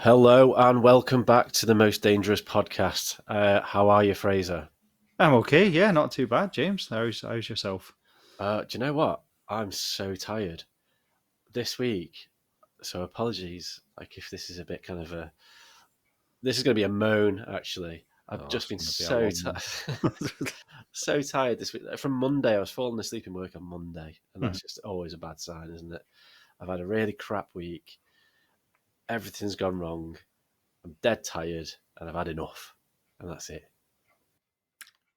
Hello and welcome back to the Most Dangerous Podcast. How are you, Fraser? I'm okay. Yeah, not too bad, James. How's yourself? Do you know what? I'm so tired this week. So apologies, like if this is a bit kind of a. This is going to be a moan. Actually, I've Oh, just it's been going to be a long one. so tired this week. From Monday, I was falling asleep in work on Monday, and Mhm. that's just always a bad sign, isn't it? I've had a really crap week. Everything's gone wrong. I'm dead tired, and I've had enough, and that's it.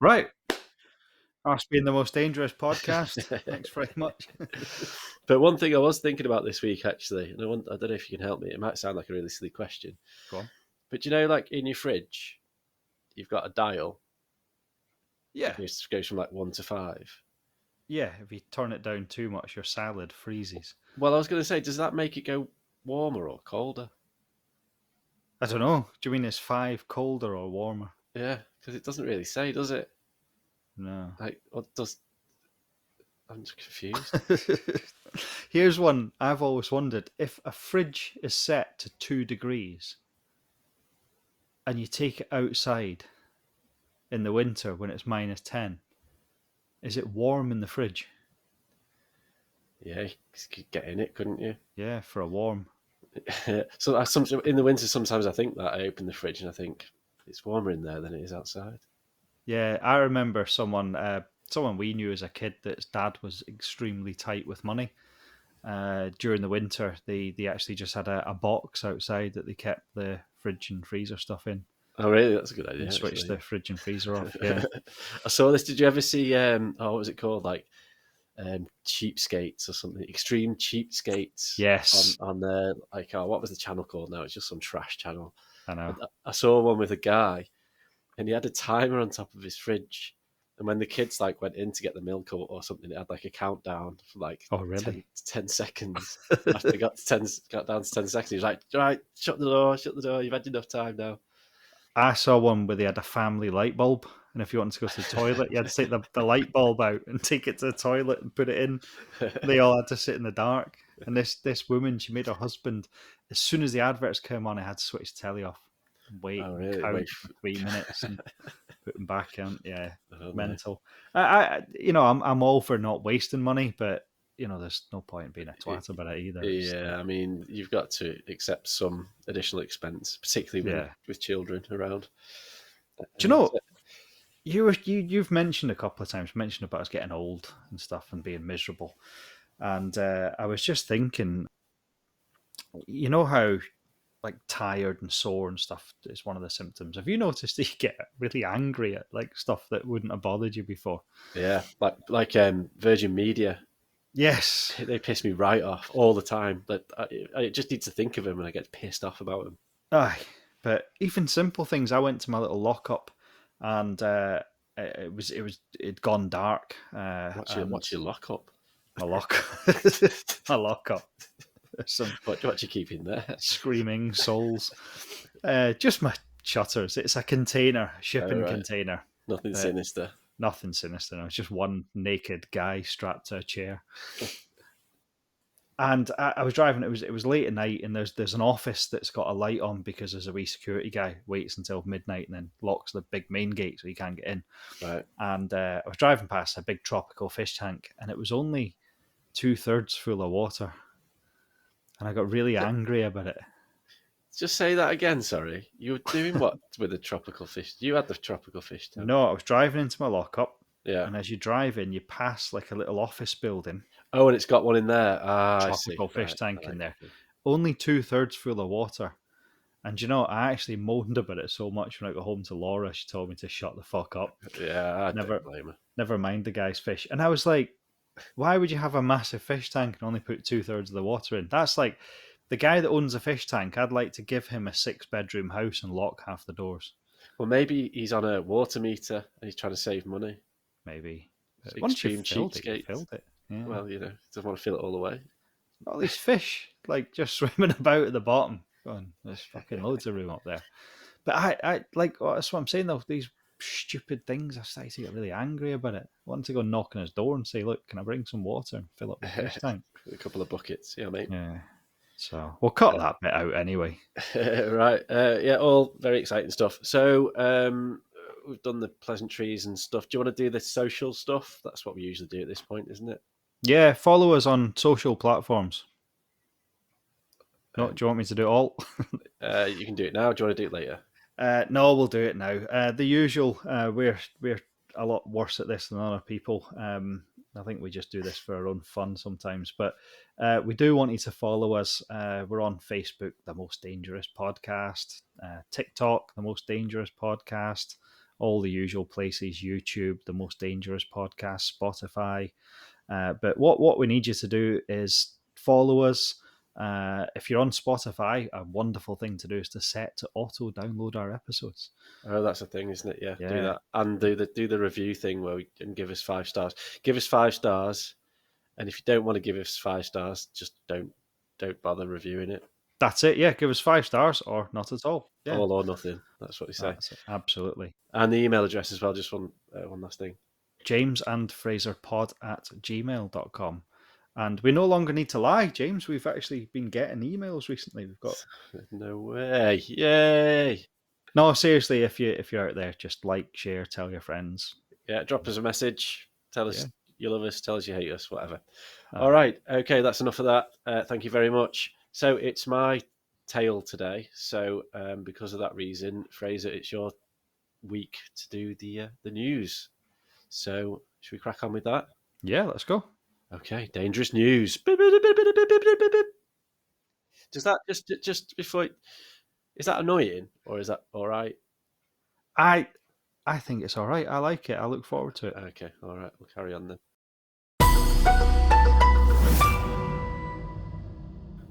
Right. Us being the most dangerous podcast. Thanks very much. But one thing I was thinking about this week, actually, and I don't know if you can help me. It might sound like a really silly question, Go on. but you know, like in your fridge, you've got a dial that Yeah. goes from like 1 to 5. Yeah. If you turn it down too much, your salad freezes. Well, I was going to say, does that make it go warmer or colder? I don't know. Do you mean it's 5 colder or warmer? Yeah, because it doesn't really say, does it? No. Like, what does? I'm just confused. Here's one I've always wondered. If a fridge is set to 2 degrees and you take it outside in the winter when it's -10, is it warm in the fridge? Yeah, you could get in it, couldn't you? Yeah, for a warm. So in the winter, sometimes I think that I open the fridge and I think it's warmer in there than it is outside. Yeah, I remember someone we knew as a kid that's dad was extremely tight with money. During the winter, they actually just had a box outside that they kept the fridge and freezer stuff in, Oh, really? That's a good and idea, switched actually. the fridge and freezer off. Yeah. I saw this. Did you ever see? What was it called? Like cheapskates or something? Extreme cheapskates Yes, on there. Like, oh, what was the channel called? Now it's just some trash channel. I know. And I saw one with a guy, and he had a timer on top of his fridge. And when the kids like went in to get the milk or something, it had like a countdown for like Oh, 10, really? 10 seconds. After they got down to 10 seconds, he was like, "Right, shut the door. You've had enough time now." I saw one where they had a family light bulb, and if you wanted to go to the toilet, you had to take the light bulb out and take it to the toilet and put it in. They all had to sit in the dark. And this woman, she made her husband, as soon as the adverts came on, I had to switch the telly off, and wait Oh, and really? count Wait. for 3 minutes and put them back on. Yeah, Oh, no. mental. I'm all for not wasting money, but there's no point in being a twat about it either. It's Yeah, like, I mean, you've got to accept some additional expense, particularly when yeah. with children around. Do you know you've mentioned a couple of times mentioned about us getting old and stuff and being miserable, and I was just thinking, how like tired and sore and stuff is one of the symptoms. Have you noticed that you get really angry at like stuff that wouldn't have bothered you before? Yeah, like Virgin Media, Yes. they piss me right off all the time. But I just need to think of them and I get pissed off about them. Aye. But even simple things. I went to my little lockup, and it'd gone dark, and What's your lockup? my lock my lockup. Some What you keep in there? screaming souls. Just my shutters. It's a container, Oh, shipping right, container. nothing But sinister. nothing sinister. No, it's just one naked guy strapped to a chair. And I was driving. It was late at night, and there's an office that's got a light on because there's a wee security guy waits until midnight and then locks the big main gate so you can't get in. Right. And I was driving past a big tropical fish tank, and it was only 2/3 full of water, and I got really angry about it. Just say that again. Sorry, you were doing what with the tropical fish? You had the tropical fish tank. No, I was driving into my lockup, Yeah. and as you drive in, you pass like a little office building, Oh, and it's got one in there. Ah, I see. tropical fish Right, tank in right. there, Okay. only 2/3 full of water. And I actually moaned about it so much when I got home to Laura. She told me to shut the fuck up. Yeah, I don't Never, blame her. never mind the guy's fish. And I was like, why would you have a massive fish tank and only put 2/3 of the water in? That's like the guy that owns a fish tank. I'd like to give him a 6-bedroom house and lock half the doors. Well, maybe he's on a water meter and he's trying to save money. Maybe. It's But once you've extreme filled it, you've cheapskate. filled it. Yeah. Well, doesn't want to fill it all away. All these fish, like just swimming about at the bottom. Going, there's fucking loads of room up there. But I like that's what I'm saying though. These stupid things, I started to get really angry about it. I wanted to go knock on his door and say, "Look, can I bring some water and fill up your fish tank?" A couple of buckets. Yeah, mate. Yeah. So we'll cut that bit out anyway. Right. Yeah, all very exciting stuff. So we've done the pleasantries and stuff. Do you want to do the social stuff? That's what we usually do at this point, isn't it? Yeah, follow us on social platforms. No, Um, do you want me to do it all? you can do it now. Do you want to do it later? No, we'll do it now. The usual. We're a lot worse at this than other people. I think we just do this for our own fun sometimes, but we do want you to follow us. We're on Facebook, The Most Dangerous Podcast, TikTok, The Most Dangerous Podcast, all the usual places, YouTube, The Most Dangerous Podcast, Spotify. But what we need you to do is follow us. If you're on Spotify, a wonderful thing to do is to set to auto download our episodes. Oh, that's a thing, isn't it? Yeah, do Yeah, that and do the review thing where we can give us 5 stars. Give us 5 stars, and if you don't want to give us 5 stars, just don't bother reviewing it. that's it. Yeah, give us 5 stars or not at all. Yeah, All or nothing. That's what they say. that's it. Absolutely. And the email address as well. Just one last thing. James and Fraser pod at gmail.com. And we no longer need to lie, James. We've actually been getting emails recently. We've got No way! Yay! no, seriously. If you're out there, just like, share, tell your friends. Yeah, drop us a message. Tell us Yeah. you love us. Tell us you hate us. Whatever. Ah. All right. Okay, that's enough of that. Thank you very much. So it's my tale today. So because of that reason, Fraser, it's your week to do the news. So should we crack on with that? Yeah, let's go. Okay, dangerous news. Does that just before? Is that annoying or is that all right? I think it's all right. I like it. I look forward to it. Okay, all right. We'll carry on then.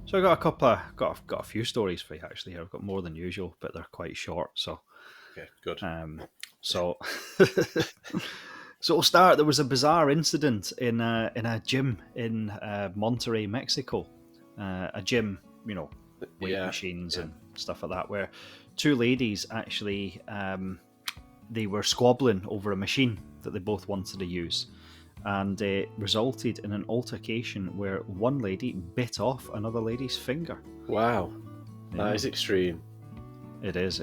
So I got a couple of got a few stories for you actually here. I've got more than usual, but they're quite short. So Okay, good. so so we'll start. There was a bizarre incident in a gym in Monterrey, Mexico. A gym, weight machines and stuff like that, where two ladies actually they were squabbling over a machine that they both wanted to use. And it resulted in an altercation where one lady bit off another lady's finger. Wow, Yeah. that is extreme. It is.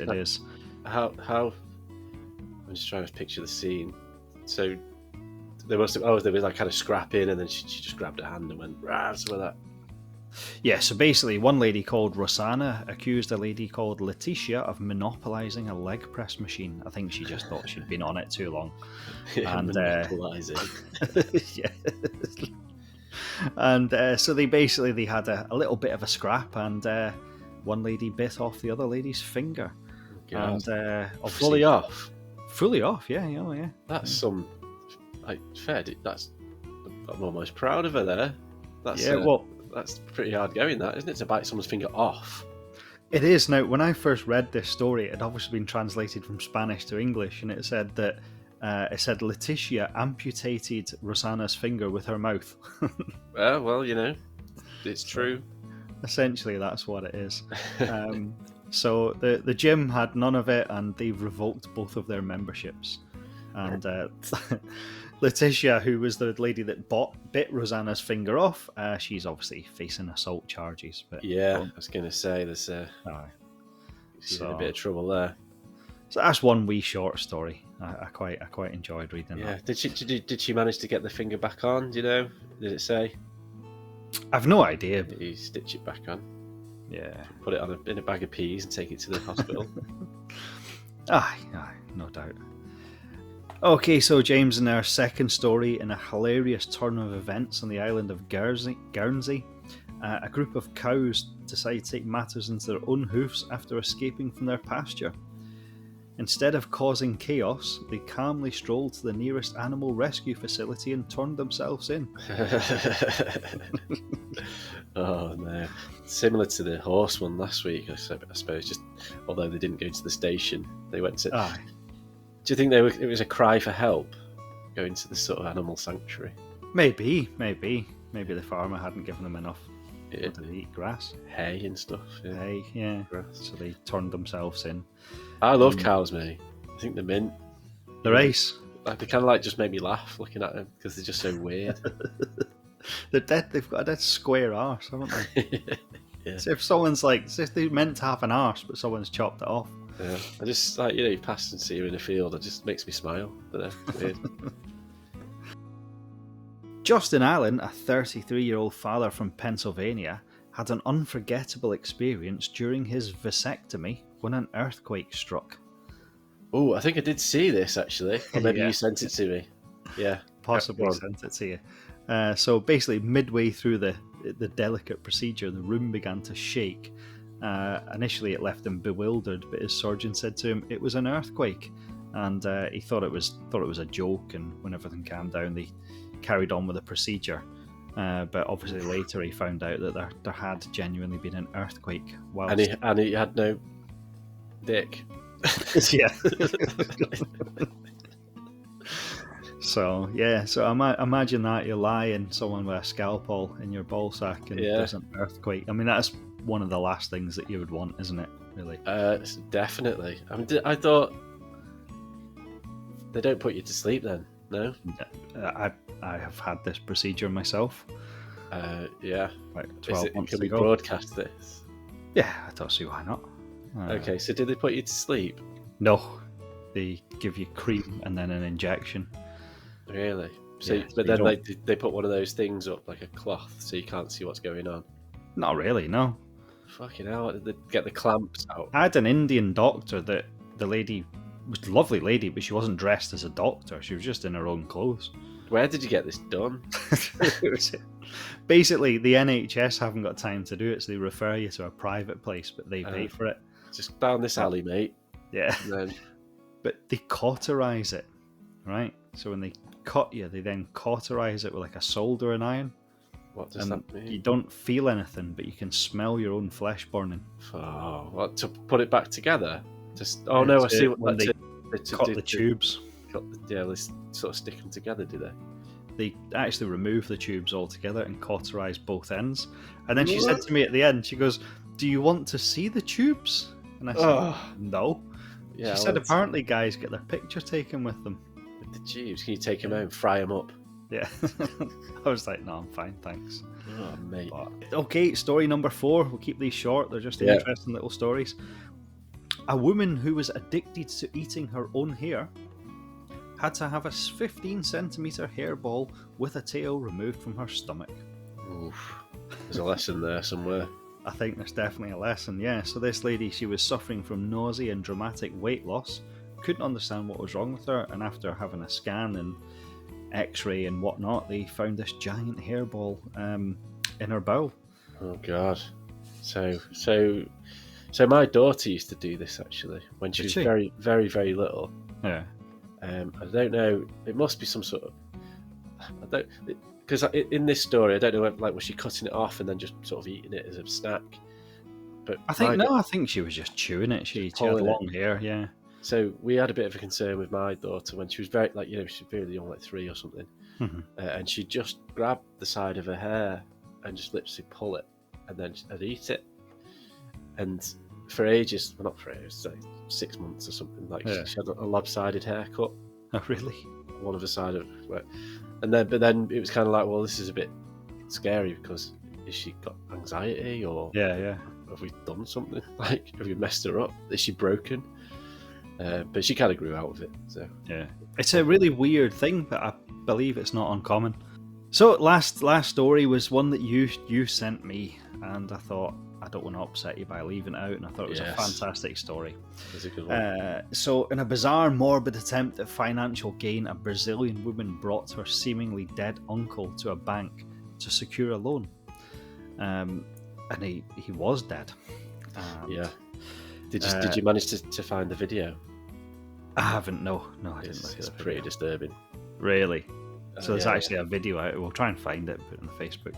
How? I'm just trying to picture the scene. So there must have. There was like kind of scrapping, and then she just grabbed her hand and went rah, some of that. Yeah, so basically one lady called Rosanna accused a lady called Leticia of monopolising a leg press machine. I think she just thought she'd been on it too long. And Monopolising. yeah. And so they had a little bit of a scrap, and one lady bit off the other lady's finger. God. And Fully off. Fully off, yeah, yeah. That's some fair. I'm almost proud of her there. That's that's pretty hard going, that isn't it? To bite someone's finger off. It is. Now, when I first read this story, it had obviously been translated from Spanish to English, and it said that Leticia amputated Rosanna's finger with her mouth. Well, it's true. Essentially, that's what it is. So the gym had none of it, and they've revoked both of their memberships. And Leticia, who was the lady that bit Rosanna's finger off, she's obviously facing assault charges. But yeah, I was going to say there's she's in a bit of trouble there. So that's one wee short story. I quite enjoyed reading that. Did she manage to get the finger back on? Do you know? Did it say? I've no idea. Did you stitch it back on? Yeah. Put it in a bag of peas and take it to the hospital. Aye, no doubt. Okay, so James, in our second story, in a hilarious turn of events on the island of Guernsey, a group of cows decide to take matters into their own hoofs after escaping from their pasture. Instead of causing chaos, they calmly strolled to the nearest animal rescue facility and turned themselves in. Oh no! Similar to the horse one last week, I suppose. Just although they didn't go to the station, they went to. Aye. Do you think it was a cry for help going to the sort of animal sanctuary? Maybe the farmer hadn't given them enough to eat grass, hay and stuff. Yeah. Hay, yeah. Grass. So they turned themselves in. I love cows, mate. I think they're mint. The race. They kind of just make me laugh looking at them because they're just so weird. They're dead. They've got a dead square arse, haven't they? Yeah. So if someone's like, so if they're meant to have an arse, but someone's chopped it off. Yeah. I just like, you pass and see you in a field. It just makes me smile. I don't know. It's weird. Justin Allen, a 33-year-old father from Pennsylvania, had an unforgettable experience during his vasectomy when an earthquake struck. Oh, I think I did see this actually. Or maybe you sent it to me. Yeah. Possibly sent it to you. So basically, midway through the delicate procedure, the room began to shake. Initially, it left him bewildered, but his surgeon said to him it was an earthquake, and he thought it was a joke. And when everything calmed down, they carried on with the procedure. But obviously, later he found out that there had genuinely been an earthquake. And he had no dick. Yeah. So imagine that you lie in someone with a scalpel in your ball sack and there's an earthquake. I mean, that's one of the last things that you would want, isn't it? Really? Definitely. I mean, I thought they don't put you to sleep then. No. I have had this procedure myself. Yeah. Like 12 months can ago. we broadcast this? Yeah, I don't see why not. Okay, so did they put you to sleep? No, they give you cream and then an injection. Really? So, but then they put one of those things up, like a cloth, so you can't see what's going on. Not really, no. Fucking hell! They get the clamps out. I had an Indian doctor that the lady was a lovely lady, but she wasn't dressed as a doctor. She was just in her own clothes. Where did you get this done? Basically, the NHS haven't got time to do it, so they refer you to a private place, but they pay for it. Just down this alley, mate. Yeah. Then... But they cauterize it, right? So when they cut you, they then cauterize it with like a soldering iron. What does that mean? You don't feel anything, but you can smell your own flesh burning. Oh, what, to put it back together? Just I see what they cut the tubes. They sort of stick them together, do they? They actually remove the tubes altogether and cauterize both ends. And then she said to me at the end, she goes, "Do you want to see the tubes?" And I said, "No." Yeah, she said apparently guys get their picture taken with them. With the tubes? Can you take them home, fry them up? Yeah. I was like, no, I'm fine, thanks. Oh, mate. Okay, story number 4. We'll keep these short. They're just interesting little stories. A woman who was addicted to eating her own hair had to have a 15-centimetre hairball with a tail removed from her stomach. Oof. There's a lesson there somewhere. I think there's definitely a lesson, yeah. So this lady, she was suffering from nausea and dramatic weight loss, couldn't understand what was wrong with her, and after having a scan and x-ray and whatnot, they found this giant hairball in her bowel. Oh, God. So my daughter used to do this, actually, when she was very, very, very little. Yeah. I don't know, it must be some sort of... Because in this story, I don't know, like, was she cutting it off and then just sort of eating it as a snack? But I think she was just chewing it. She had long hair, yeah. So we had a bit of a concern with my daughter when she was very, like, she's really young, like 3 or something, and she just grabbed the side of her hair and just literally pull it, and then I'd eat it. And for ages, well, not for ages, like 6 months or something, like she had a lopsided haircut. Oh, really? One of the side of it. But then it was kind of like, well, this is a bit scary because has she got anxiety or have we done something? Like, have we messed her up? Is she broken? But she kind of grew out of it. So yeah, it's a really weird thing, but I believe it's not uncommon. So last story was one that you sent me, and I thought I don't want to upset you by leaving it out, and I thought it was a fantastic story. It's a good one. So in a bizarre, morbid attempt at financial gain, a Brazilian woman brought her seemingly dead uncle to a bank to secure a loan, and he was dead. Did you manage to find the video? I haven't. No, I didn't look at it. It's pretty disturbing. Really? So there's actually a video out. We'll try and find it, put it on Facebook.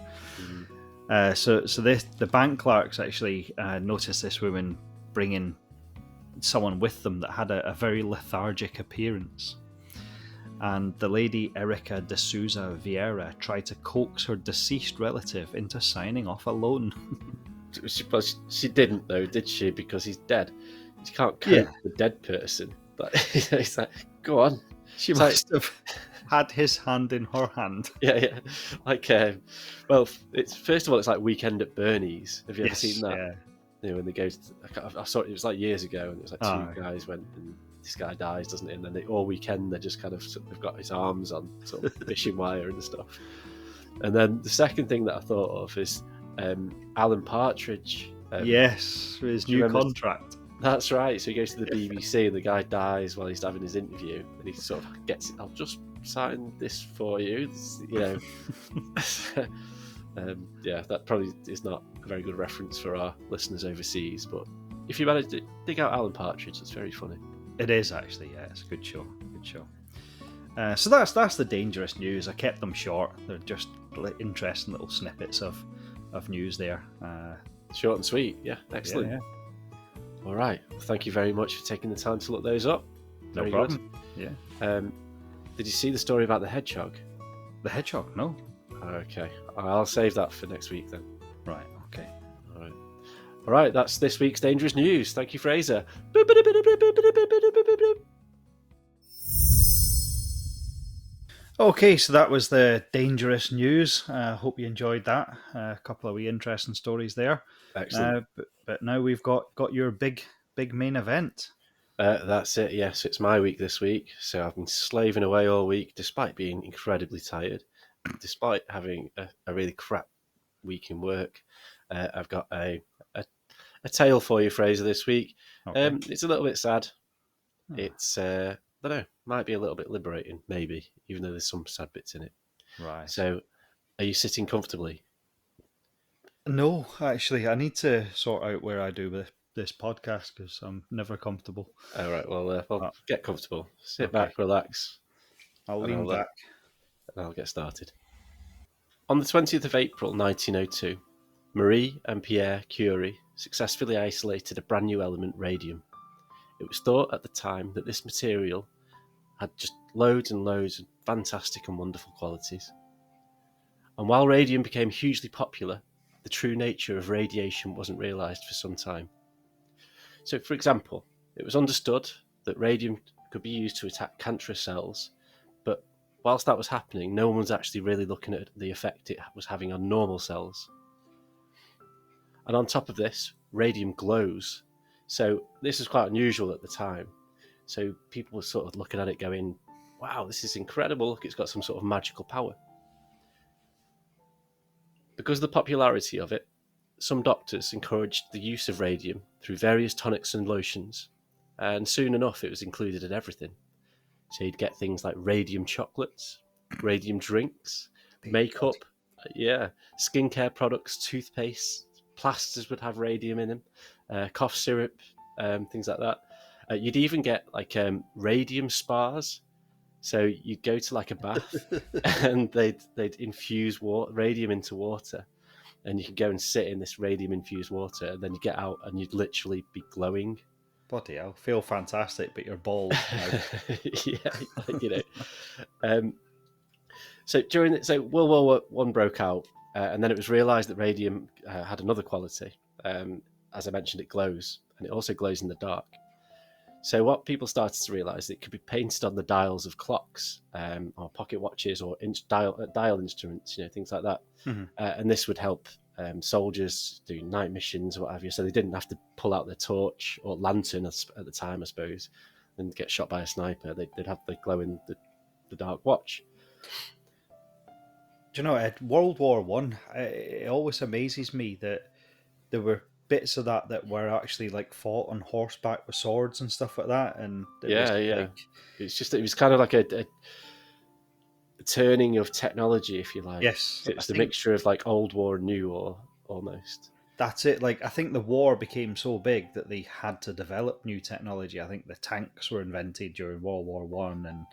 The bank clerks actually noticed this woman bringing someone with them that had a very lethargic appearance. And the lady, Erica de Souza Vieira, tried to coax her deceased relative into signing off a loan. She didn't, though, did she? Because he's dead. She can't cope with the dead person. But it's like, go on. She must have had his hand in her hand. Yeah. Like, well, it's first of all, it's like Weekend at Bernie's. Have you ever seen that? Yeah. You know, when they go I saw it, it was like years ago, and it was like two Aye. guys went, and this guy dies, doesn't he? And then all weekend they're just kind of, they've got his arms on sort of fishing wire and stuff. And then the second thing that I thought of is Alan Partridge. Yes, his do you new remember- contract. That's right. So he goes to the BBC, and the guy dies while he's having his interview, and he sort of gets, "I'll just sign this for you," you know. Yeah, that probably is not a very good reference for our listeners overseas, but if you manage to dig out Alan Partridge, it's very funny. It is actually, yeah. It's a good show. Good show. So that's the dangerous news. I kept them short. They're just interesting little snippets of news there. Short and sweet. Yeah, excellent. Yeah. All right. Well, thank you very much for taking the time to look those up. No Very problem. good. Yeah. Did you see the story about the hedgehog? The hedgehog? No. Okay. I'll save that for next week then. Right. Okay. All right. That's this week's Dangerous News. Thank you, Fraser. Okay, so that was the dangerous news. Hope you enjoyed that. A couple of wee interesting stories there. Excellent. But now we've got your big main event. That's it. Yes, it's my week this week. So I've been slaving away all week, despite being incredibly tired, despite having a really crap week in work. I've got a tale for you, Fraser, this week. Okay. It's a little bit sad. It's I don't know, might be a little bit liberating, maybe, even though there's some sad bits in it. Right. So, are you sitting comfortably? No, actually, I need to sort out where I do this podcast because I'm never comfortable. All right. Well, get comfortable. Sit Okay. back, relax. I'll lean back. And I'll get started. On the 20th of April 1902, Marie and Pierre Curie successfully isolated a brand new element, radium. It was thought at the time that this material had just loads and loads of fantastic and wonderful qualities. And while radium became hugely popular, the true nature of radiation wasn't realised for some time. So, for example, it was understood that radium could be used to attack cancerous cells, but whilst that was happening, no one was actually really looking at the effect it was having on normal cells. And on top of this, radium glows. So this is quite unusual at the time. So people were sort of looking at it going, wow, this is incredible. Look, it's got some sort of magical power. Because of the popularity of it, some doctors encouraged the use of radium through various tonics and lotions. And soon enough, it was included in everything. So you'd get things like radium chocolates, radium drinks, makeup, skincare products, toothpaste, plasters would have radium in them, cough syrup, things like that. You'd even get like radium spas. So you'd go to like a bath and they'd infuse radium into water, and you could go and sit in this radium infused water, and then you get out and you'd literally be glowing. Bloody hell, feel fantastic, but you're bald. So World War I broke out, and then it was realised that radium had another quality. As I mentioned, it glows, and it also glows in the dark. So what people started to realise, it could be painted on the dials of clocks, or pocket watches, or dial instruments, things like that. Mm-hmm. And this would help soldiers do night missions or what have you, so they didn't have to pull out their torch or lantern at the time, I suppose, and get shot by a sniper. They'd have the glow in the dark watch. Do you know, at World War One, it always amazes me that there were bits of that were actually like fought on horseback with swords and stuff like that, and it's just, it was kind of like a turning of technology, if you like. Yes, it's the mixture of like old war and new war almost. That's it. Like, I think the war became so big that they had to develop new technology. I think the tanks were invented during World War One, and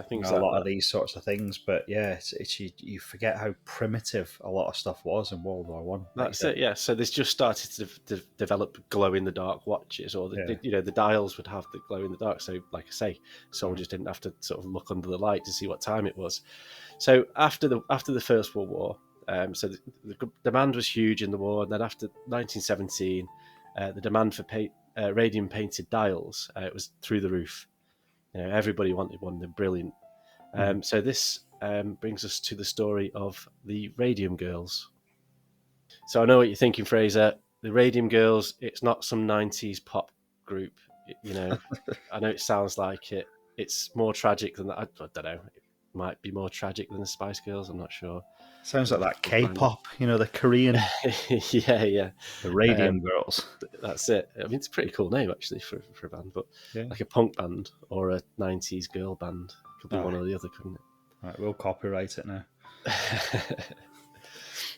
things a lot of these sorts of things. But yeah, it's you forget how primitive a lot of stuff was in World War One. That's it. Yeah. So this just started to develop glow in the dark watches, or the dials would have the glow in the dark. So, like I say, soldiers didn't have to sort of look under the light to see what time it was. So after the First World War. So the demand was huge in the war, and then after 1917, the demand for radium painted dials it was through the roof. Everybody wanted one; they're brilliant. So this brings us to the story of the Radium Girls. So I know what you're thinking, Fraser. The Radium Girls, it's not some 90s pop group. I know it sounds like it. It's more tragic than that. I don't know. It might be more tragic than the Spice Girls. I'm not sure. Sounds like that We'll find out. K-pop, the Korean, Yeah. the Radium Um, Girls. that's it. I mean, it's a pretty cool name actually for a band, but Yeah. like a punk band or a 90s girl band could be one or the other, couldn't it? Right, we'll copyright it now.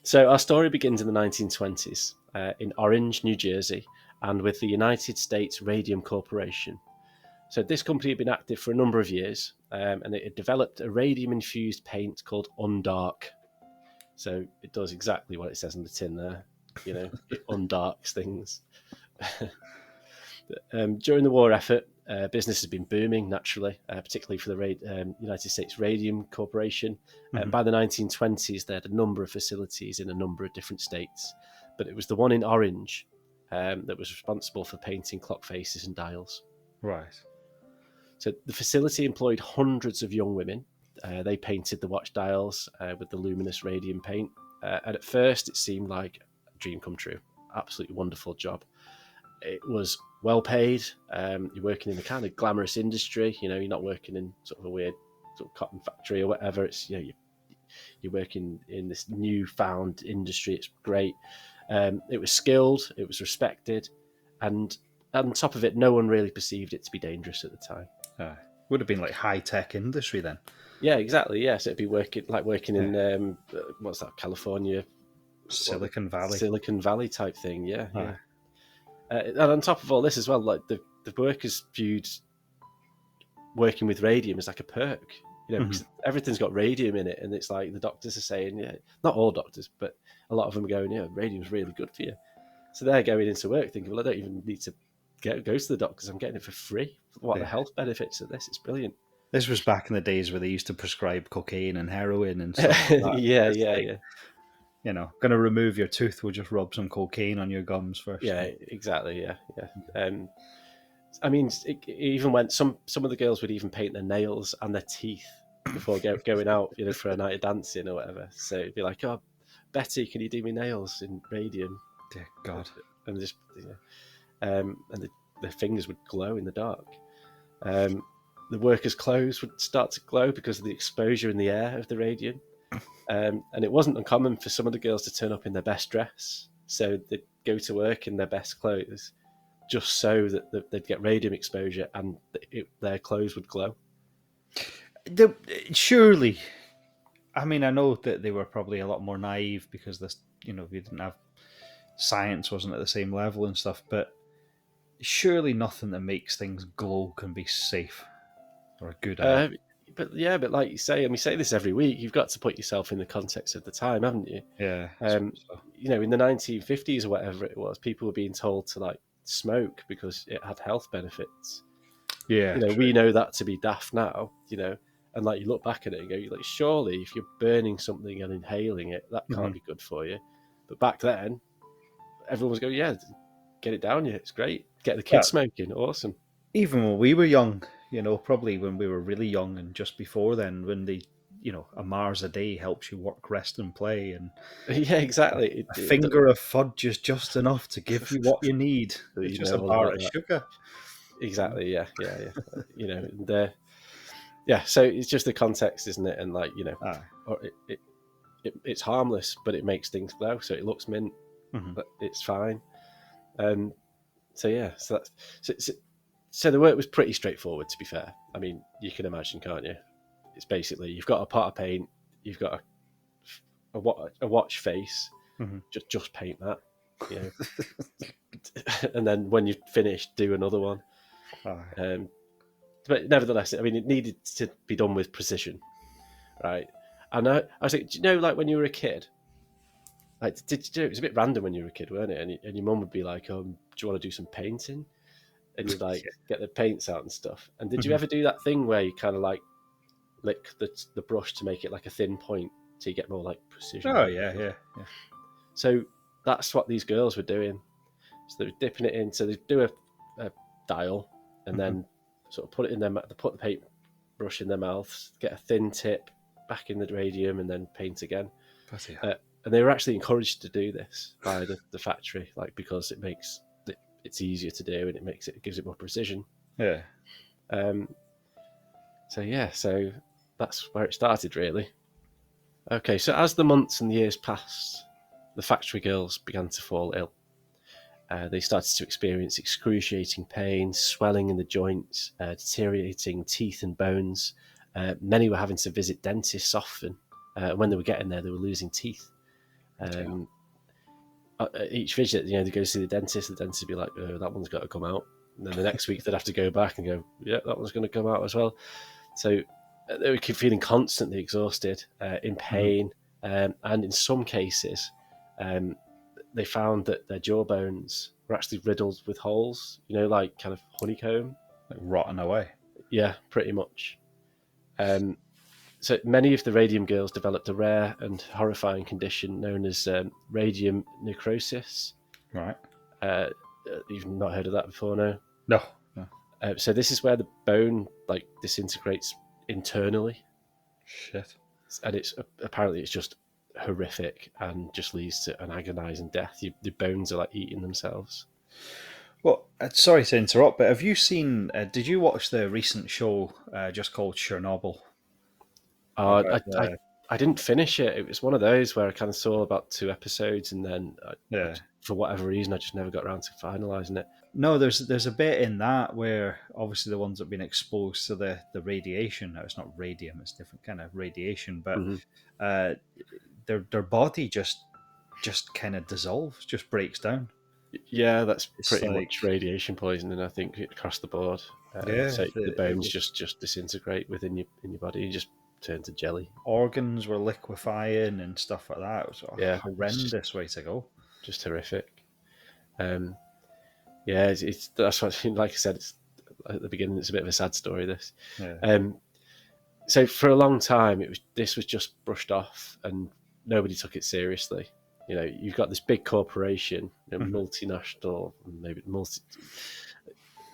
So our story begins in the 1920s in Orange, New Jersey, and with the United States Radium Corporation. So this company had been active for a number of years, and it had developed a radium-infused paint called Undark. So it does exactly what it says on the tin there. It undarks things. During the war effort, business has been booming naturally, particularly for the United States Radium Corporation. By the 1920s, they had a number of facilities in a number of different states, but it was the one in Orange that was responsible for painting clock faces and dials. Right. So the facility employed hundreds of young women. They painted the watch dials with the luminous radium paint. And at first, it seemed like a dream come true. Absolutely wonderful job. It was well paid. You're working in a kind of glamorous industry. You're not working in sort of a weird sort of cotton factory or whatever. It's you're working in this newfound industry. It's great. It was skilled. It was respected, and on top of it, no one really perceived it to be dangerous at the time. Would have been like high-tech industry then. Yeah, exactly. Yes, it'd be working in what's that, California, Silicon Valley. Silicon Valley type thing. Yeah. And on top of all this as well, like the workers viewed working with radium as like a perk, because everything's got radium in it, and it's like the doctors are saying, not all doctors, but a lot of them are going, radium's really good for you. So they're going into work thinking, well, I don't even need to go to the doctors. I'm getting it for free. What are the health benefits of this? It's brilliant. This was back in the days where they used to prescribe cocaine and heroin and stuff like that. Yeah. Going to remove your tooth, we'll just rub some cocaine on your gums first. Yeah, exactly. Yeah. I mean, it even went. Some of the girls would even paint their nails and their teeth before going out, for a night of dancing or whatever. So it'd be like, "Oh, Betty, can you do me nails in radium?" Dear God. And just, and their fingers would glow in the dark. The workers' clothes would start to glow because of the exposure in the air of the radium. And it wasn't uncommon for some of the girls to turn up in their best dress. So they'd go to work in their best clothes just so that they'd get radium exposure and their clothes would glow. Surely, I mean, I know that they were probably a lot more naive because we didn't have science wasn't at the same level and stuff, but surely nothing that makes things glow can be safe or a good idea. But like you say, and we say this every week, you've got to put yourself in the context of the time, haven't you? Yeah. In the 1950s or whatever it was, people were being told to like smoke because it had health benefits. Yeah. We know that to be daft now, and like you look back at it and go, like, surely if you're burning something and inhaling it, that can't be good for you. But back then, everyone was going, yeah, get it down, it's great. Get the kids smoking, awesome. Even when we were young, probably when we were really young and just before then, when a Mars a day helps you work, rest, and play, and yeah, exactly. A finger of fudge is just enough to give you what you need. It's just a bar of sugar. Exactly. Yeah. So it's just the context, isn't it? And like or it's harmless, but it makes things glow, so it looks mint, but it's fine. So the work was pretty straightforward, to be fair. I mean, you can imagine, can't you? It's basically you've got a pot of paint, you've got a watch face, just paint that, and then when you've finished, do another one. But nevertheless, I mean, it needed to be done with precision, right? And I was like, do you know, like when you were a kid, like it was a bit random when you were a kid, weren't it? And your mum would be like, do you want to do some painting? And you'd like get the paints out and stuff. And did you ever do that thing where you kind of like lick the brush to make it like a thin point so you get more like precision? Oh yeah. So that's what these girls were doing. So they were dipping it in. So they do a dial and then sort of put it in their, they put the paint brush in their mouths, get a thin tip, back in the radium, and then paint again. Bloody hell. And they were actually encouraged to do this by the factory, like because it makes it's easier to do and it gives it more precision. Yeah. So that's where it started, really. Okay, so as the months and the years passed, the factory girls began to fall ill. They started to experience excruciating pain, swelling in the joints, deteriorating teeth and bones. Many were having to visit dentists often. When they were getting there, they were losing teeth. Each visit, they go to see the dentist would be like, oh, that one's got to come out. And then the next week, they'd have to go back and go, yeah, that one's going to come out as well. So they were feeling constantly exhausted, in pain, and in some cases, they found that their jawbones were actually riddled with holes, like kind of honeycomb. Like rotting away. Yeah, pretty much. So many of the Radium Girls developed a rare and horrifying condition known as radium necrosis. Right. You've not heard of that before, no? No. So this is where the bone disintegrates internally. Shit. And apparently it's just horrific and just leads to an agonizing death. The bones are like eating themselves. Well, sorry to interrupt, but have you seen? Did you watch the recent show just called Chernobyl? I didn't finish it. It was one of those where I kind of saw about 2 episodes, and then for whatever reason, I just never got around to finalising it. No, there's a bit in that where obviously the ones that have been exposed to the radiation. Now it's not radium; it's different kind of radiation, but their body just kind of dissolves, just breaks down. Yeah, that's pretty much radiation poisoning, I think, across the board. So the bones just disintegrate within your body. You just turn to jelly. Organs were liquefying and stuff like that. It was a horrendous way to go. Just horrific. That's what, like I said, it's, at the beginning, it's a bit of a sad story, this. Yeah. So for a long time, this was just brushed off and nobody took it seriously. You've got this big corporation, multinational, maybe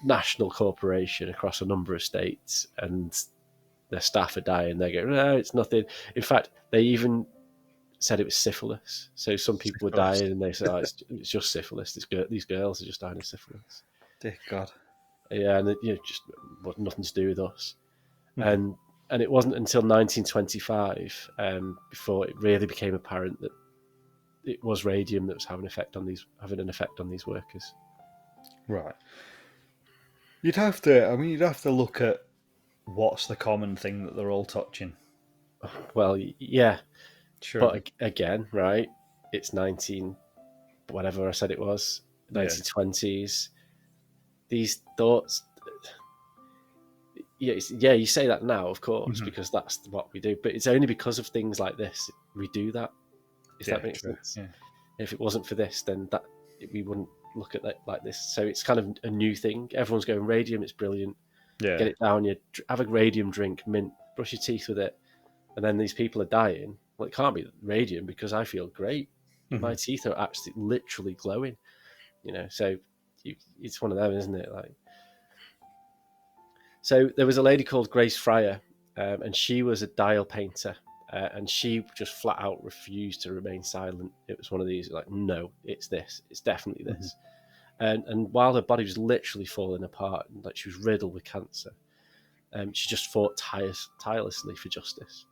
national corporation across a number of states, and their staff are dying. They go, no, it's nothing. In fact, they even said it was syphilis. So some people were dying, and they said, oh, it's just syphilis. These girls are just dying of syphilis. Dear God. Yeah, and just nothing to do with us. And it wasn't until 1925 before it really became apparent that it was radium that was having an effect on these workers. Right. You'd have to look at what's the common thing that they're all touching. Well, yeah. Sure. But again, right, it's whatever I said it was, 1920s. These thoughts, you say that now, of course, because that's what we do. But it's only because of things like this we do that. If that makes sense. Yeah. If it wasn't for this, then we wouldn't look at that like this. So it's kind of a new thing. Everyone's going radium. It's brilliant. Yeah. Get it down. You have a radium drink, mint, brush your teeth with it, and then these people are dying. Well, it can't be radium because I feel great. My teeth are actually literally glowing. So it's one of them, isn't it? So there was a lady called Grace Fryer, and she was a dial painter. And she just flat out refused to remain silent. It was one of these, like, no, it's this. It's definitely this. And while her body was literally falling apart, and like she was riddled with cancer, she just fought tirelessly for justice.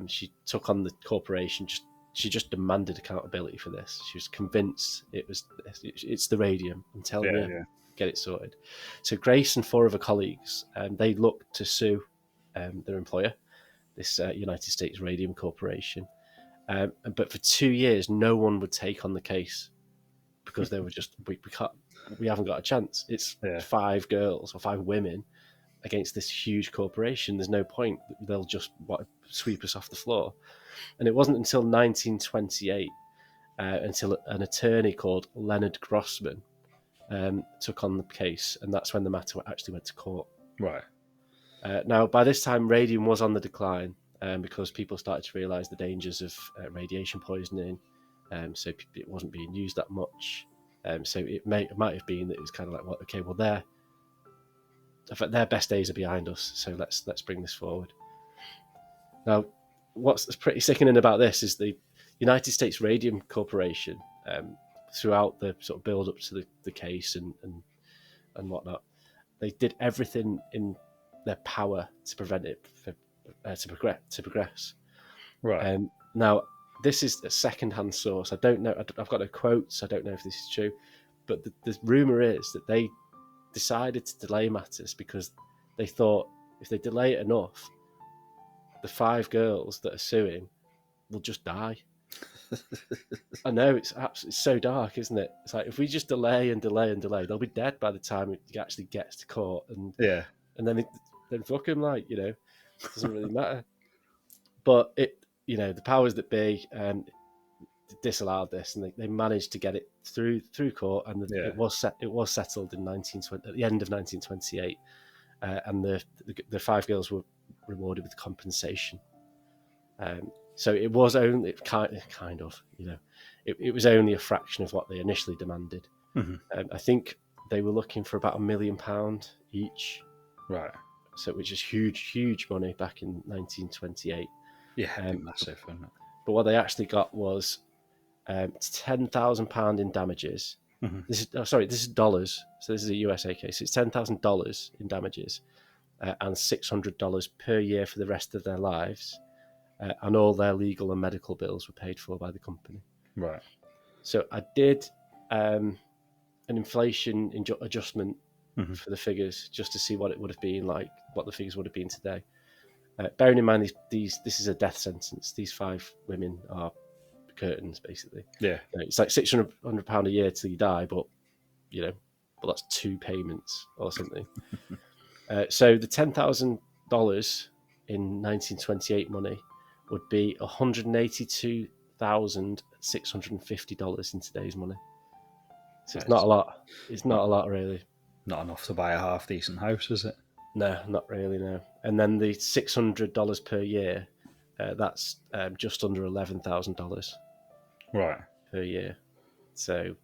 She took on the corporation. She just demanded accountability for this. She was convinced it's the radium. I'm telling you, get it sorted. So Grace and 4 of her colleagues, they looked to sue their employer, this United States Radium Corporation. But for 2 years, no one would take on the case because they were just, we haven't got a chance. It's 5 girls or 5 women against this huge corporation. There's no point. They'll just sweep us off the floor. And it wasn't until 1928 until an attorney called Leonard Grossman took on the case, and that's when the matter actually went to court. Right. Now, by this time, radium was on the decline because people started to realise the dangers of radiation poisoning. So it wasn't being used that much. So it might have been that it was kind of like, well, they're their best days are behind us. So let's bring this forward. Now, what's pretty sickening about this is the United States Radium Corporation, throughout the sort of build up to the case and whatnot, they did everything in their power to prevent it to progress. Right. Now, this is a second-hand source. I don't know. I've got no quotes. I don't know if this is true, but the rumor is that they decided to delay matters because they thought if they delay it enough, the 5 girls that are suing will just die. I know, it's absolutely so dark, isn't it? It's like if we just delay and delay and delay, they'll be dead by the time it actually gets to court, and Yeah. then fuck them, like, it doesn't really matter. But the powers that be disallowed this, and they managed to get it through court, and Yeah. it was settled in 1920 at the end of 1928, and the 5 girls were rewarded with compensation. So it was only kind of, it was only a fraction of what they initially demanded. Mm-hmm. I think they were looking for about £1 million each. Right. So which is huge money back in 1928. Yeah, it'd be massive, wouldn't it? But what they actually got was £10,000 in damages. Mm-hmm. This is dollars. So this is a USA case. It's $10,000 in damages, and $600 per year for the rest of their lives. And all their legal and medical bills were paid for by the company. Right. So I did an inflation adjustment Mm-hmm. for the figures just to see what it would have been like, what the figures would have been today. Bearing in mind this is a death sentence. These 5 women are curtains, basically. Yeah. It's like £600 a year till you die, but that's 2 payments or something. So the $10,000 in 1928 money would be $182,650 in today's money. So it's not a lot. It's not a lot, really. Not enough to buy a half decent house, is it? No, not really, no. And then the $600 per year, that's just under $11,000 Right. per year. So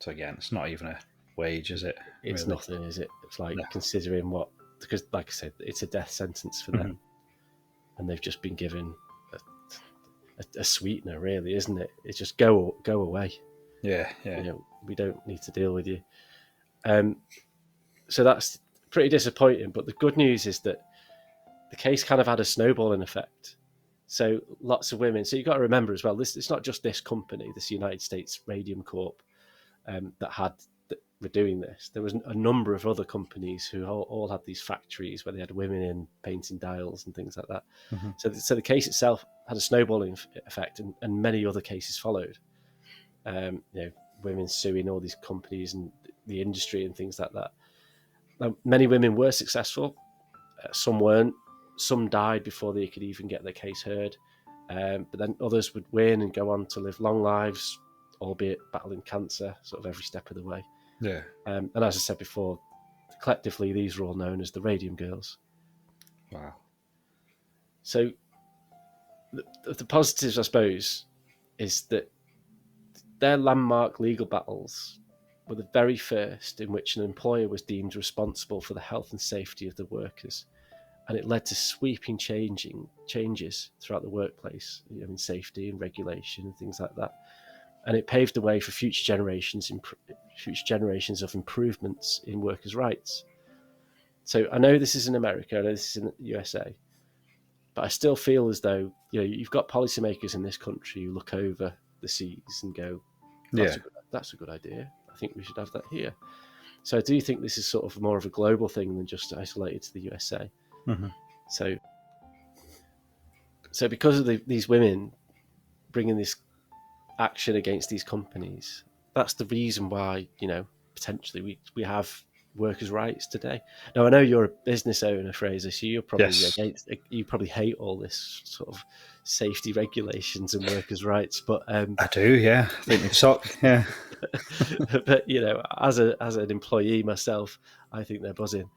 again, it's not even a wage, is it? It's really? nothing, is it? It's like, No. considering because like I said, it's a death sentence for them, and they've just been given a sweetener, really, isn't it? It's just go away. Yeah. We don't need to deal with you. So that's pretty disappointing. But the good news is that the case kind of had a snowballing effect. So lots of women. So you've got to remember as well, it's not just this company, this United States Radium Corp, that were doing this. There was a number of other companies who all had these factories where they had women in painting dials and things like that. Mm-hmm. So the case itself had a snowballing effect, and many other cases followed. Women suing all these companies and the industry and things like that. Now, many women were successful. Some weren't. Some died before they could even get their case heard. But then others would win and go on to live long lives, albeit battling cancer sort of every step of the way. Yeah. And as I said before, collectively, these are all known as the Radium Girls. Wow. So the positives, I suppose, is that their landmark legal battles were the very first in which an employer was deemed responsible for the health and safety of the workers. And it led to sweeping changes throughout the workplace, in safety and regulation and things like that. And it paved the way for future generations of improvements in workers' rights. So I know this is in America, I know this is in the USA, but I still feel as though you've got policymakers in this country who look over the seas and go, that's a good idea. I think we should have that here. So I do think this is sort of more of a global thing than just isolated to the USA. Mm-hmm. So because of these women bringing this action against these companies, that's the reason why potentially we have workers' rights today. Now I know you're a business owner, Fraser, so you're probably you probably hate all this sort of safety regulations and workers' rights, but I do, yeah. I think they suck, yeah. But as an employee myself, I think they're buzzing.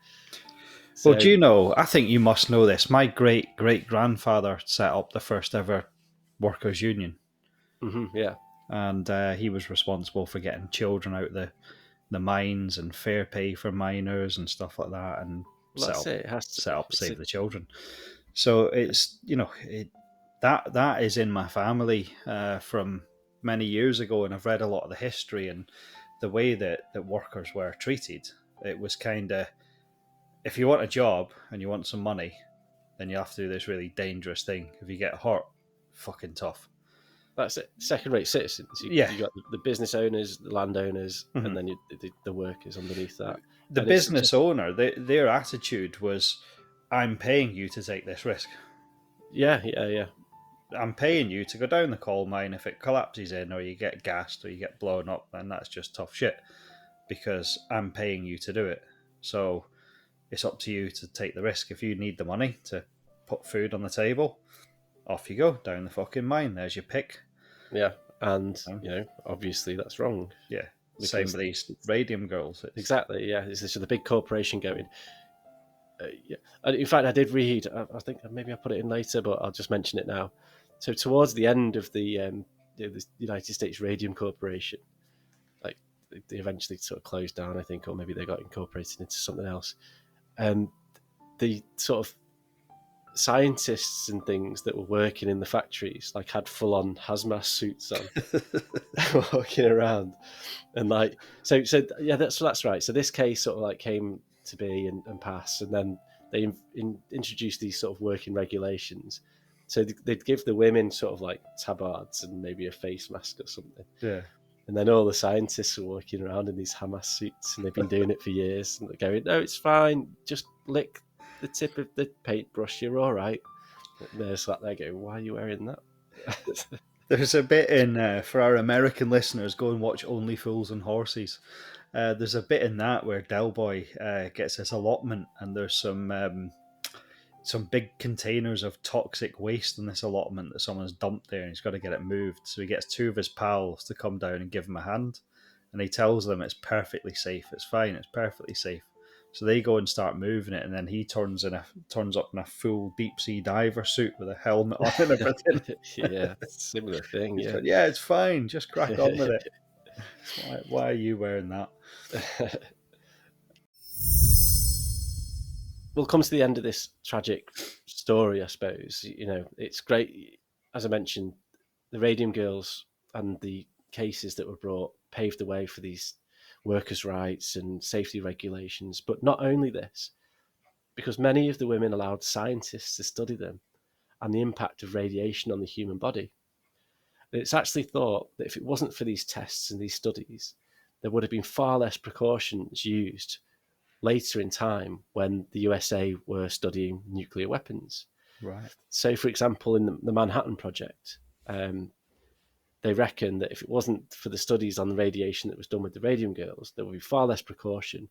So, Well, do you know, I think you must know this. My great-great-grandfather set up the first ever workers' union. Yeah. And he was responsible for getting children out the mines and fair pay for miners and stuff like that. And Well, that's it. It has to set be. up, save the children. So it's that is in my family from many years ago, and I've read a lot of the history and the way that workers were treated. It was kind of, if you want a job and you want some money, then you have to do this really dangerous thing. If you get hurt, fucking tough. That's it. Second-rate citizens. Yeah. You got the business owners, the landowners, Mhm. and then the workers underneath that. The And it's business just, owner, their attitude was, I'm paying you to take this risk. yeah. I'm paying you to go down the coal mine. If it collapses in, or you get gassed, or you get blown up, then that's just tough shit, because I'm paying you to do it. So it's up to you to take the risk. If you need the money to put food on the table, off you go down the fucking mine. There's your pick. Yeah, and obviously that's wrong. Yeah. Same Because with these Radium Girls. exactly, yeah. It's just the big corporation going. Yeah. And in fact, I did read. I think maybe I put it in later, but I'll just mention it now. So towards the end of the United States Radium Corporation, like they eventually sort of closed down, I think, or maybe they got incorporated into something else. The sort of scientists and things that were working in the factories like had full-on hazmat suits on, walking around, and like so yeah, that's right. So this case sort of like came to be and pass, and then they introduced these sort of working regulations. So they'd give the women sort of like tabards and maybe a face mask or something. Yeah. And then all the scientists are walking around in these Hamas suits, and they've been doing it for years. And they're going, "No, it's fine. Just lick the tip of the paintbrush. You're all right." And they're sat there going, "Why are you wearing that?" There's a bit in, for our American listeners, go and watch Only Fools and Horses. There's a bit in that where Del Boy gets his allotment, and there's some big containers of toxic waste in this allotment that someone's dumped there, and he's got to get it moved. So he gets two of his pals to come down and give him a hand, and he tells them it's perfectly safe, it's fine, it's perfectly safe. So they go and start moving it, and then he turns up in a full deep sea diver suit with a helmet on and everything. Yeah, similar thing. He's Yeah. going, yeah, it's fine, just crack on with it. Why are you wearing that? We'll come to the end of this tragic story, I suppose. It's great. As I mentioned, the Radium Girls and the cases that were brought paved the way for these workers' rights and safety regulations. But not only this, because many of the women allowed scientists to study them and the impact of radiation on the human body. And it's actually thought that if it wasn't for these tests and these studies, there would have been far less precautions used later in time when the USA were studying nuclear weapons. Right. So, for example, in the Manhattan Project, they reckon that if it wasn't for the studies on the radiation that was done with the Radium Girls, there would be far less precaution.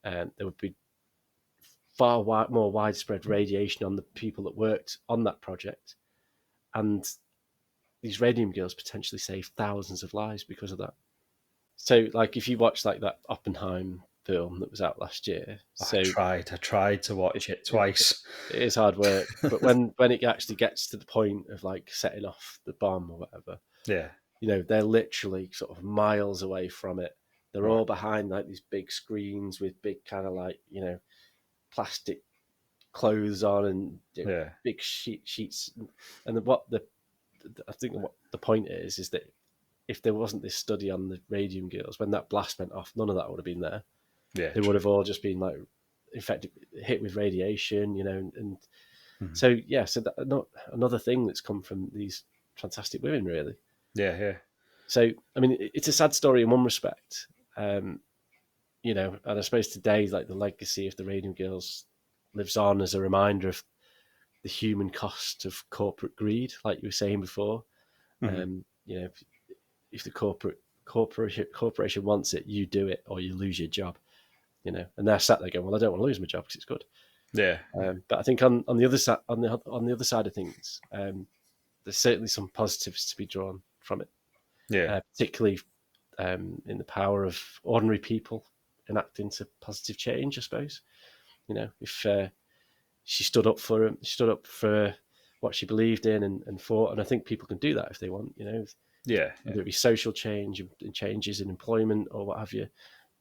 There would be far more widespread radiation on the people that worked on that project. And these Radium Girls potentially saved thousands of lives because of that. So, like, if you watch like that Oppenheim film that was out last year, I tried to watch it twice. It is hard work, but when it actually gets to the point of like setting off the bomb or whatever, Yeah. they're literally sort of miles away from it. They're Right. all behind like these big screens with big kind of like plastic clothes on and Yeah. big sheets. And I think what the point is that if there wasn't this study on the Radium Girls, when that blast went off, none of that would have been there. Yeah. They would have all just been like infected, hit with radiation, and Mhm. so yeah. So not another thing that's come from these fantastic women, really. Yeah. So I mean, it's a sad story in one respect, and I suppose today, like the legacy of the Radium Girls lives on as a reminder of the human cost of corporate greed, like you were saying before. Mhm. If the corporation wants it, you do it, or you lose your job. And they're sat there going, "Well, I don't want to lose my job because it's good." Yeah. But I think on the other side, on the other side of things, there's certainly some positives to be drawn from it, Yeah. particularly in the power of ordinary people enacting to positive change. I suppose if she stood up for what she believed in and fought, and I think people can do that if they want. Yeah. Whether it be social change and changes in employment or what have you.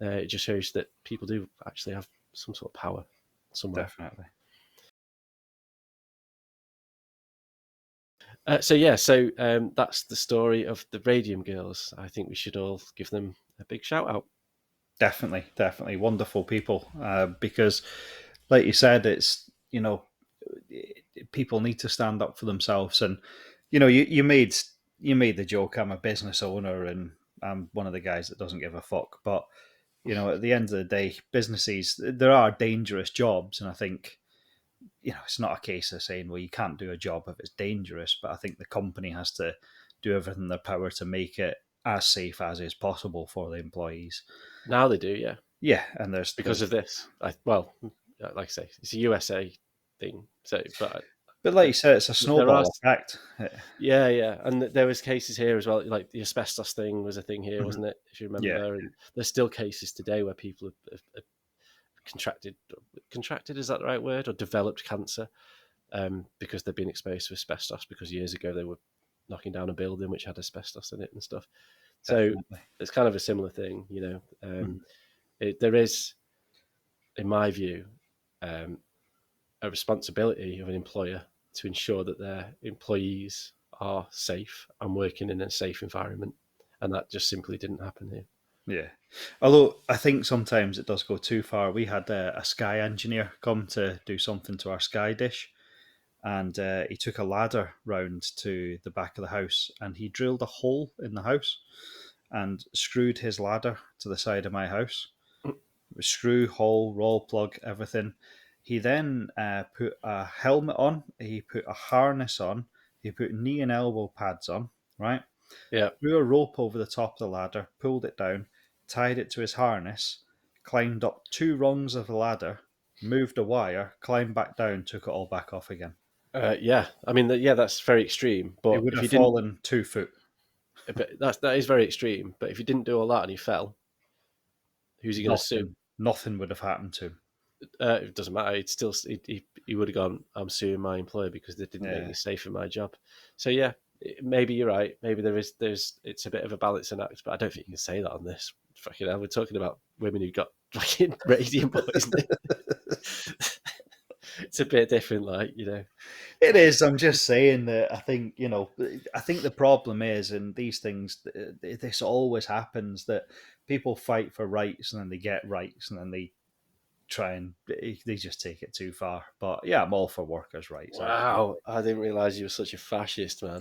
It just shows that people do actually have some sort of power. somewhere. Definitely. So that's the story of the Radium Girls. I think we should all give them a big shout out. Definitely wonderful people. Because, like you said, it's people need to stand up for themselves. And you made the joke. I'm a business owner, and I'm one of the guys that doesn't give a fuck. But at the end of the day, businesses, there are dangerous jobs, and I think it's not a case of saying, well, you can't do a job if it's dangerous, but I think the company has to do everything in their power to make it as safe as is possible for the employees. Now they do, yeah, Yeah, and because there's of this. Like I say, it's a USA thing. So, but like uh, you said, it's a there are, snowball effect. yeah, and there was cases here as well. Like the asbestos thing was a thing here, Mhm. wasn't it? If you Yeah, remember, and there's still cases today where people have contracted, is that the right word, or developed cancer because they've been exposed to asbestos because years ago they were knocking down a building which had asbestos in it and stuff. So definitely. it's kind of a similar thing, Mhm. there is, in my view, um, a responsibility of an employer to ensure that their employees are safe and working in a safe environment, and that just simply didn't happen here. Yeah. Although I think sometimes it does go too far. We had a Sky engineer come to do something to our Sky dish, and he took a ladder round to the back of the house, and he drilled a hole in the house and screwed his ladder to the side of my house. Screw, hole, roll plug, everything. He then put a helmet on, he put a harness on, he put knee and elbow pads on, right? Yeah. Threw a rope over the top of the ladder, pulled it down, tied it to his harness, climbed up 2 rungs of the ladder, moved a wire, climbed back down, took it all back off again. Yeah, I mean, yeah, that's very extreme. He But would if have you didn't, fallen 2 foot. but that is very extreme. But if you didn't do all that and he fell, who's he going to sue? Nothing would have happened to him. It doesn't matter. He would have gone. I'm suing my employer because they didn't make Yeah. me safe in my job. So yeah, maybe you're right. Maybe there's it's a bit of a balancing act, but I don't think you can say that on this. Fucking hell, we're talking about women who got fucking radium poisoning. It's a bit different, like. It is. I'm just saying that I think the problem is in these things, this always happens that people fight for rights and then they get rights and then they try and they just take it too far. But yeah, I'm all for workers' rights. Wow, I didn't realize you were such a fascist, man.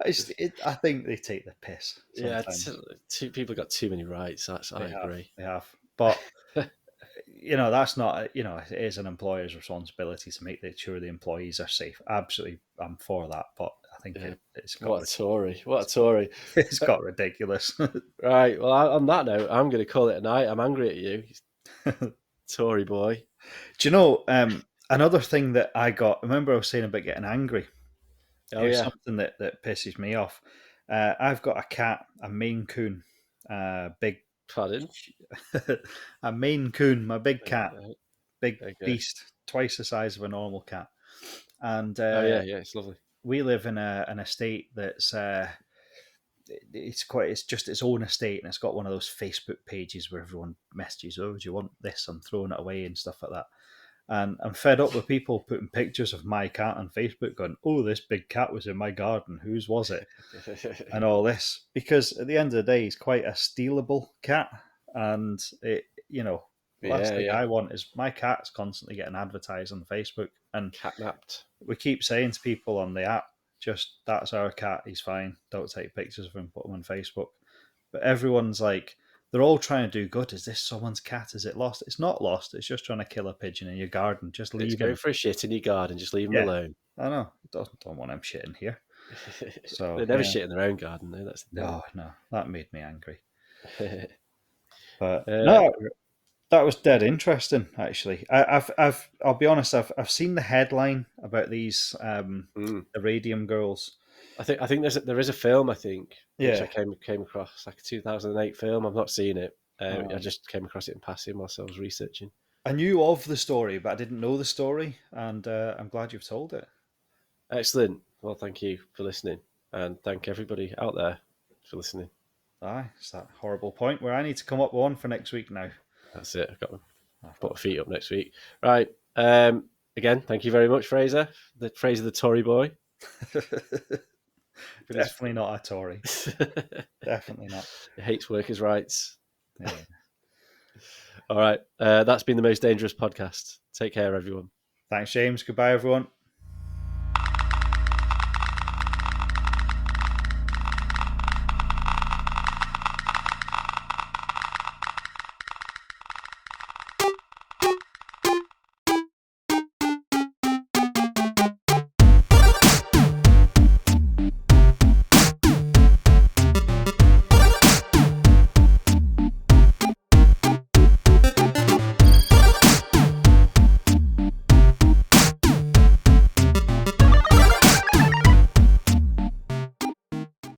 Absolutely. I think they take the piss Yeah, sometimes. two people got too many rights. I They have. agree. They have. But that's not. It is an employer's responsibility to make sure the employees are safe. Absolutely, I'm for that. But I think Yeah, it's got what a Tory! What a Tory! it's got ridiculous. Right. Well, on that note, I'm going to call it a night. I'm angry at you, Tory boy. Do you know another thing that I got? Remember, I was saying about getting angry. Oh Here's yeah. something that pisses me off. I've got a cat, a Maine Coon, big, Pardon. a Maine Coon, my big cat, Uh, big okay. beast, twice the size of a normal cat. And Oh yeah. It's lovely. we live in an estate that's it's just its own estate, and it's got one of those Facebook pages where everyone messages, "Oh, do you want this? I'm throwing it away," and stuff like that. And I'm fed up with people putting pictures of my cat on Facebook going, "Oh, this big cat was in my garden. Whose was it?" And all this. Because at the end of the day, he's quite a stealable cat. And the last Yeah. thing Yeah. I want is my cat's constantly getting advertised on Facebook. And Catnapped. we keep saying to people on the app, just that's our cat, he's fine. Don't take pictures of him, put him on Facebook. But everyone's like, they're all trying to do good. Is this someone's cat? Is it lost? It's not lost. It's just trying to kill a pigeon in your garden. Just It's leave going him. for a shit in your garden. Just leave him Yeah, alone. I know. Don't want him shitting here. So They never yeah, shit in their own garden, though. That's the thing. no, that made me angry. But uh, no, that was dead interesting. Actually, I'll be honest. I've seen the headline about these mm. the Radium Girls. I think there is a film, I think, which I Yeah, came across, like a 2008 film. I've not seen it. I um, just came across it in passing whilst I was researching. I knew of the story, but I didn't know the story, and I'm glad you've told it. Excellent. Well, thank you for listening, and thank everybody out there for listening. Aye, it's that horrible point where I need to come up with one for next week now. That's it. I've got I'll put my feet up next week. Right. Again, thank you very much, Fraser. Fraser, the Tory boy. Definitely not a Tory. Definitely not. He hates workers' rights. Yeah. All right. That's been the Most Dangerous Podcast. Take care, everyone. Thanks, James. Goodbye, everyone.